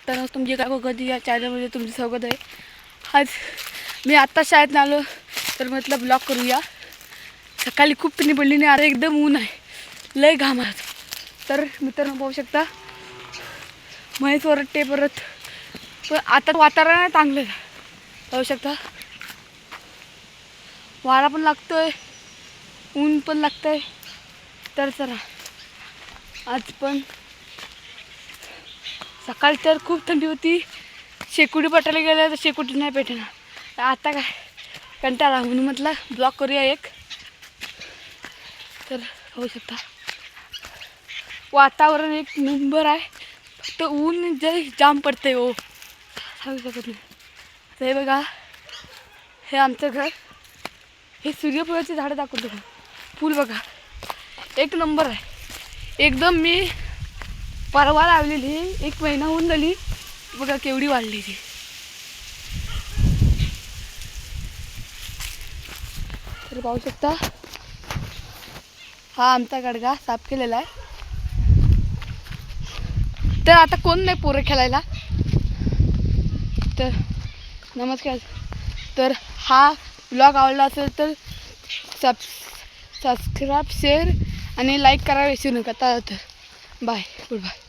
बघताना तुमची काय कधी या चॅनलमध्ये तुमचं स्वागत आहे. आज मी आत्ता शाळेत आलो तर म्हटलं ब्लॉग करूया. सकाळी खूप थंडी पडली नाही, अरे एकदम ऊन आहे, लय घाम आहे. तर मित्रांनो पाहू शकता म्हैस ओरडते परत, पण आता वातावरण आहे चांगलं पाहू शकता. वारा पण लागतोय, ऊन पण लागतंय. तर चला आज पण सकाळी तर खूप थंडी होती, शेकोटी पटायला गेलं तर शेकोटी नाही भेटणार. आता काय कंटाळा म्हणून म्हटलं ब्लॉग करूया एक. तर होऊ शकता वातावरण एक नंबर आहे, फक्त ऊन जे जाम पडते हो सांगू शकत नाही. तर हे बघा, हे आमचं घर, हे सूर्यफुलाची झाडं दाखवतो. फूल बघा एक नंबर आहे एकदम. मी परवा लावलेली, 1 महिना होऊन झाली बघा केवढी वाढली ती. तर पाहू शकता हा आमचा गडगा साफ केलेला आहे. तर आता कोण नाही पोरं खेळायला. तर नमस्कार. तर हा ब्लॉग आवडला असेल तर सबस्क्राईब, शेअर आणि लाईक करायला विसरू नका. तर बाय, गुड बाय.